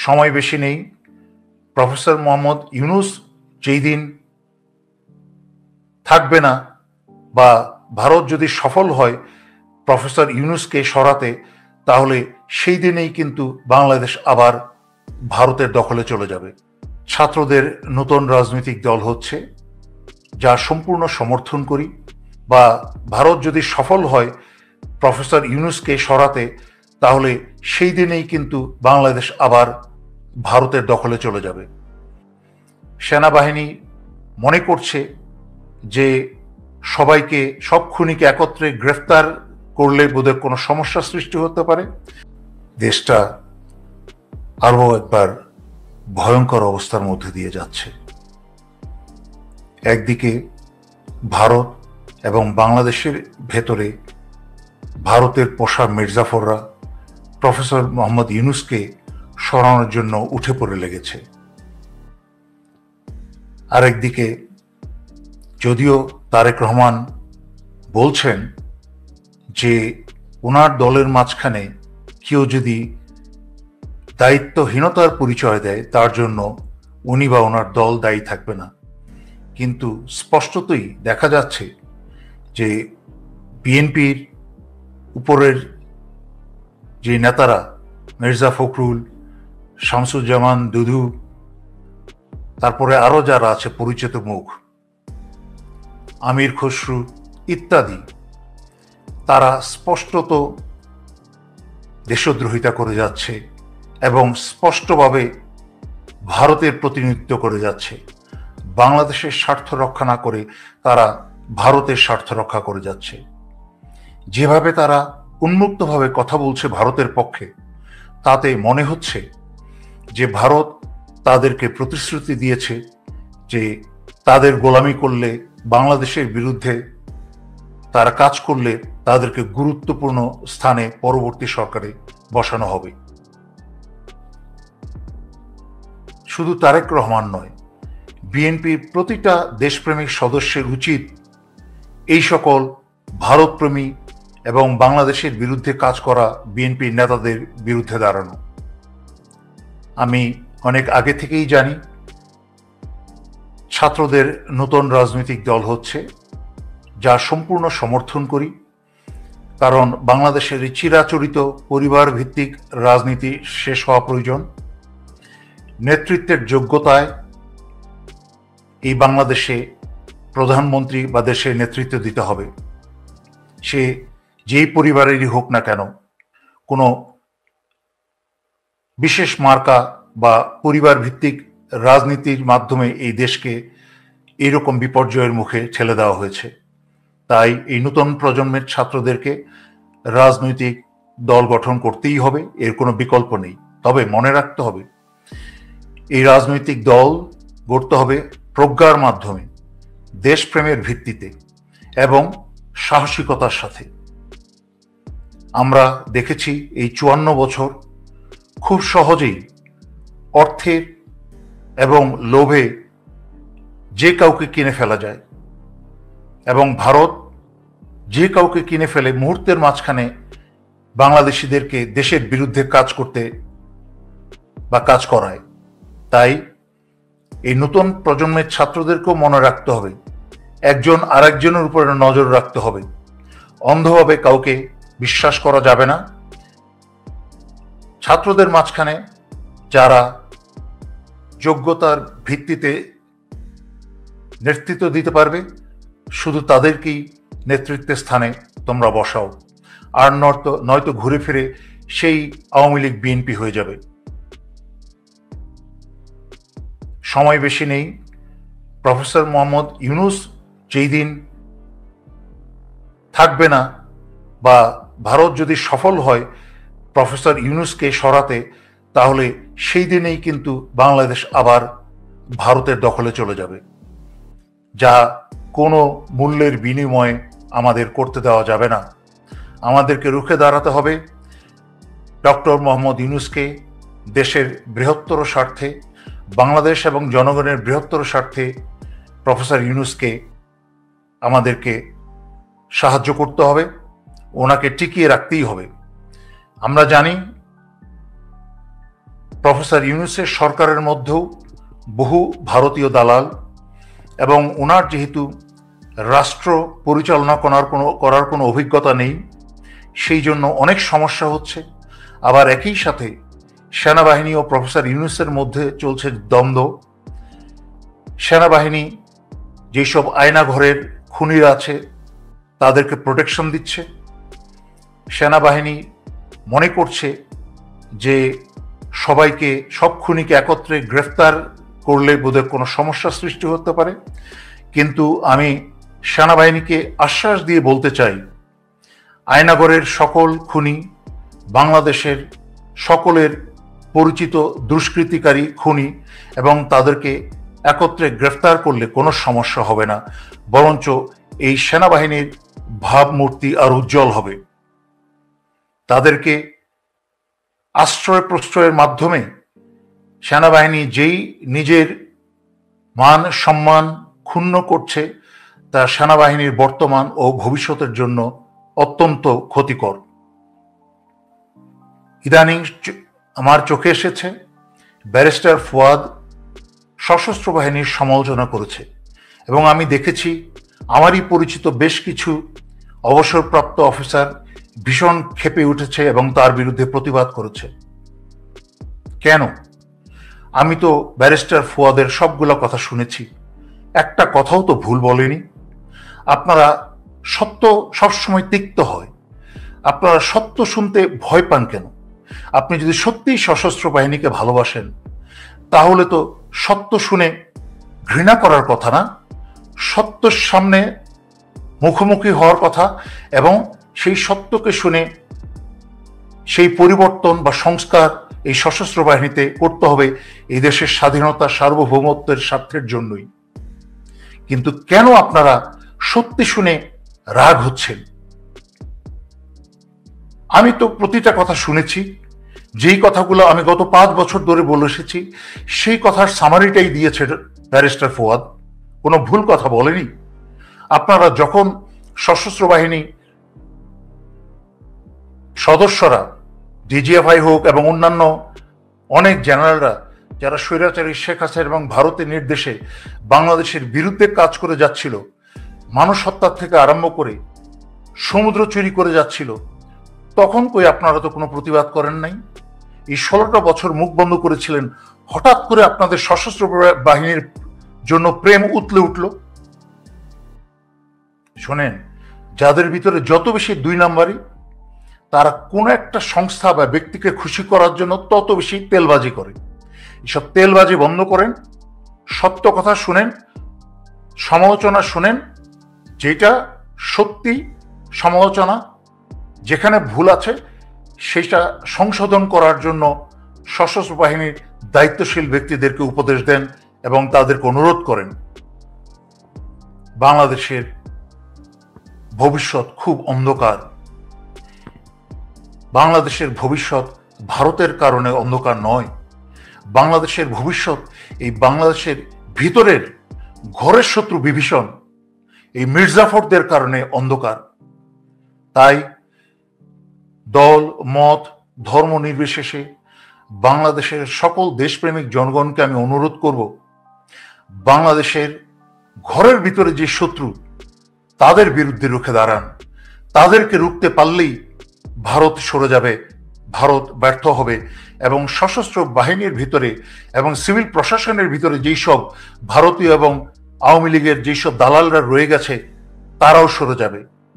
সময় বেশি নেই। প্রফেসর মোহাম্মদ ইউনূস যেই দিন থাকবে না বা ভারত যদি সফল হয় প্রফেসর ইউনূসকে সরাতে, তাহলে সেই দিনেই কিন্তু বাংলাদেশ আবার ভারতের দখলে চলে যাবে। ছাত্রদের নতুন রাজনৈতিক দল হচ্ছে, যা সম্পূর্ণ সমর্থন করি। বা ভারত যদি সফল হয় প্রফেসর ইউনূসকে সরাতে, তাহলে সেই দিনেই কিন্তু বাংলাদেশ আবার ভারতের দখলে চলে যাবে। সেনাবাহিনী মনে করছে যে সব খুনিকে একত্রে গ্রেফতার করলে বোধহয় কোনো সমস্যা সৃষ্টি হতে পারে। দেশটা আরও একবার ভয়ঙ্কর অবস্থার মধ্যে দিয়ে যাচ্ছে। একদিকে ভারত এবং বাংলাদেশের ভেতরে ভারতের পোষা মির্জাফররা প্রফেসর মোহাম্মদ ইউনূসকে সরানোর জন্য উঠে পড়ে লেগেছে। আরেকদিকে যদিও তারেক রহমান বলছেন যে ওনার দলের মাঝখানে কেউ যদি দায়িত্বহীনতার পরিচয় দেয় তার জন্য উনি বা ওনার দল দায়ী থাকবে না, কিন্তু স্পষ্টতই দেখা যাচ্ছে যে বিএনপির উপরের যে নেতারা মির্জা ফখরুল, শামসুজ্জামান দুদু, তারপরে আরো যারা আছে পরিচিত মুখ, আমির খসরু ইত্যাদি, তারা স্পষ্টত দেশদ্রোহিতা করে যাচ্ছে এবং স্পষ্টভাবে ভারতের প্রতিনিধিত্ব করে যাচ্ছে। বাংলাদেশের স্বার্থ রক্ষা না করে তারা ভারতের স্বার্থ রক্ষা করে যাচ্ছে। যেভাবে তারা উন্মুক্তভাবে কথা বলছে ভারতের পক্ষে, তাতে মনে হচ্ছে যে ভারত তাদেরকে প্রতিশ্রুতি দিয়েছে যে তাদের গোলামি করলে, বাংলাদেশের বিরুদ্ধে তারা কাজ করলে তাদেরকে গুরুত্বপূর্ণ স্থানে পরবর্তী সরকারে বসানো হবে। শুধু তারেক রহমান নয়, বিএনপির প্রতিটা দেশপ্রেমিক সদস্যের উচিত এই সকল ভারতপ্রেমী এবং বাংলাদেশের বিরুদ্ধে কাজ করা বিএনপির নেতাদের বিরুদ্ধে দাঁড়ানো। আমি অনেক আগে থেকেই জানি ছাত্রদের নতুন রাজনৈতিক দল হচ্ছে, যা সম্পূর্ণ সমর্থন করি। কারণ বাংলাদেশের চিরাচরিত পরিবার ভিত্তিক রাজনীতি শেষ হওয়া প্রয়োজন। নেতৃত্বের যোগ্যতায় এই বাংলাদেশে প্রধানমন্ত্রী বা দেশের নেতৃত্ব দিতে হবে, সে যেই পরিবারেরই হোক না কেন। কোনো বিশেষ মার্কা বা পরিবার ভিত্তিক রাজনীতির মাধ্যমে এই দেশকে এইরকম বিপর্যয়ের মুখে ঠেলে দেওয়া হয়েছে। তাই এই নতুন প্রজন্মের ছাত্রদেরকে রাজনৈতিক দল গঠন করতেই হবে, এর কোনো বিকল্প নেই। তবে মনে রাখতে হবে এই রাজনৈতিক দল গড়তে হবে প্রজ্ঞার মাধ্যমে, দেশপ্রেমের ভিত্তিতে এবং সাহসিকতার সাথে। আমরা দেখেছি এই 54 বছর খুব সহজেই অর্থের এবং লোভে যে কাউকে কিনে ফেলা যায়, এবং ভারত যে কাউকে কিনে ফেলে মুহূর্তের মাঝখানে বাংলাদেশিদেরকে দেশের বিরুদ্ধে কাজ করতে বা কাজ করায়। তাই এই নতুন প্রজন্মের ছাত্রদেরকেও মনে রাখতে হবে, একজন আরেকজনের উপরে নজর রাখতে হবে। অন্ধভাবে কাউকে বিশ্বাস করা যাবে না। ছাত্রদের মাঝখানে যারা যোগ্যতার ভিত্তিতে নেতৃত্ব দিতে পারবে, শুধু তাদেরকেই নেতৃত্বের স্থানে তোমরা বসাও। আর নয়তো ঘুরে ফিরে সেই আওয়ামী লীগ বিএনপি হয়ে যাবে। সময় বেশি নেই। প্রফেসর মোহাম্মদ ইউনূস যেই দিন থাকবে না বা ভারত যদি সফল হয় প্রফেসর ইউনূসকে সরাতে, তাহলে সেই দিনেই কিন্তু বাংলাদেশ আবার ভারতের দখলে চলে যাবে, যা কোনো মূল্যের বিনিময়ে আমাদের করতে দেওয়া যাবে না। আমাদেরকে রুখে দাঁড়াতে হবে। ডক্টর মোহাম্মদ ইউনূসকে দেশের বৃহত্তর স্বার্থে, বাংলাদেশ এবং জনগণের বৃহত্তর স্বার্থে প্রফেসর ইউনূসকে আমাদেরকে সাহায্য করতে হবে, ওনাকে টিকিয়ে রাখতেই হবে। আমরা জানি প্রফেসর ইউনূসের সরকারের মধ্যেও বহু ভারতীয় দালাল, এবং ওনার যেহেতু রাষ্ট্র পরিচালনা করার কোনো অভিজ্ঞতা নেই, সেই জন্য অনেক সমস্যা হচ্ছে। আবার একই সাথে সেনাবাহিনী ও প্রফেসর ইউনূসের মধ্যে চলছে দ্বন্দ্ব। সেনাবাহিনী যেসব আয়নাঘরের খুনিরা আছে তাদেরকে প্রোটেকশন দিচ্ছে। সেনাবাহিনী মনে করছে যে সব খুনিকে একত্রে গ্রেফতার করলে বোধহয় কোনো সমস্যা সৃষ্টি হতে পারে। কিন্তু আমি সেনাবাহিনীকে আশ্বাস দিয়ে বলতে চাই, আয়নাগরের সকল খুনি বাংলাদেশের সকলের পরিচিত দুষ্কৃতিকারী খুনি, এবং তাদেরকে একত্রে গ্রেফতার করলে কোনো সমস্যা হবে না, বরঞ্চ এই সেনাবাহিনীর ভাবমূর্তি আর উজ্জ্বল হবে। তাদেরকে আশ্রয় প্রশ্রয়ের মাধ্যমে সেনাবাহিনী যেই নিজের মান সম্মান ক্ষুণ্ণ করছে, তা সেনাবাহিনীর বর্তমান ও ভবিষ্যতের জন্য অত্যন্ত ক্ষতিকর। ইদানিং আমার চোখে এসেছে ব্যারিস্টার ফুয়াদ সশস্ত্র বাহিনীর সমালোচনা করেছে, এবং আমি দেখেছি আমারই পরিচিত বেশ কিছু অবসরপ্রাপ্ত অফিসার ভীষণ ক্ষেপে উঠেছে এবং তার বিরুদ্ধে প্রতিবাদ করেছে। কেন? আমি তো ব্যারিস্টার ফুয়াদের সবগুলো কথা শুনেছি, একটা কথাও তো ভুল বলেনি। আপনারা সত্য সবসময় তিক্ত হয়, আপনারা সত্য শুনতে ভয় পান কেন? আপনি যদি সত্যিই সশস্ত্র বাহিনীকে ভালোবাসেন, তাহলে তো সত্য শুনে ঘৃণা করার কথা না, সত্যের সামনে মুখোমুখি হওয়ার কথা, এবং সেই সত্যকে শুনে সেই পরিবর্তন বা সংস্কার এই সশস্ত্র বাহিনীতে করতে হবে এই দেশের স্বাধীনতা সার্বভৌমত্বের স্বার্থের জন্যই। কিন্তু কেন আপনারা সত্যি শুনে রাগ হচ্ছেন? আমি তো প্রতিটা কথা শুনেছি, যেই কথাগুলো আমি গত 5 বছর ধরে বলে এসেছি সেই কথার সামারিটাই দিয়েছে ব্যারিস্টার ফুয়াদ, কোনো ভুল কথা বলেনি। আপনারা যখন সশস্ত্র বাহিনী সদস্যরা, ডিজিএফআই হোক এবং অন্যান্য অনেক জেনারেলরা যারা স্বৈরাচারী শেখ হাসিনা এবং ভারতের নির্দেশে বাংলাদেশের বিরুদ্ধে কাজ করে যাচ্ছিল, মানুষ হত্যার থেকে আরম্ভ করে সমুদ্র চুরি করে যাচ্ছিল, তখন কই আপনারা তো কোনো প্রতিবাদ করেন নাই? এই 16টা বছর মুখ বন্ধ করেছিলেন, হঠাৎ করে আপনাদের সশস্ত্র বাহিনীর জন্য প্রেম উতলে উঠল। শোনেন, যাদের ভিতরে যত বেশি 2 নাম্বারই, তারা কোনো একটা সংস্থা বা ব্যক্তিকে খুশি করার জন্য তত বেশি তেলবাজি করে। এসব তেলবাজি বন্ধ করেন, সত্য কথা শুনেন, সমালোচনা শুনেন, যেটা সত্যি সমালোচনা, যেখানে ভুল আছে সেটা সংশোধন করার জন্য সশস্ত্র বাহিনীর দায়িত্বশীল ব্যক্তিদেরকে উপদেশ দেন এবং তাদেরকে অনুরোধ করেন। বাংলাদেশের ভবিষ্যৎ খুব অন্ধকার। বাংলাদেশের ভবিষ্যৎ ভারতের কারণে অন্ধকার নয়, বাংলাদেশের ভবিষ্যৎ এই বাংলাদেশের ভিতরের ঘরের শত্রু বিভীষণ, এই মির্জাফরদের কারণে অন্ধকার। তাই দল মত ধর্ম নির্বিশেষে বাংলাদেশের সকল দেশপ্রেমিক জনগণকে আমি অনুরোধ করব, বাংলাদেশের ঘরের ভিতরে যে শত্রু তাদের বিরুদ্ধে রুখে দাঁড়ান। তাদেরকে রুখতে পারলেই ভারত সরে যাবে, ভারত ব্যর্থ হবে, এবং সশস্ত্র বাহিনীর ভিতরে এবং সিভিল প্রশাসনের ভিতরে যেই সব ভারতীয় এবং আওয়ামী লীগের যেই সব দালালরা রয়ে গেছে তারাও সরে যাবে।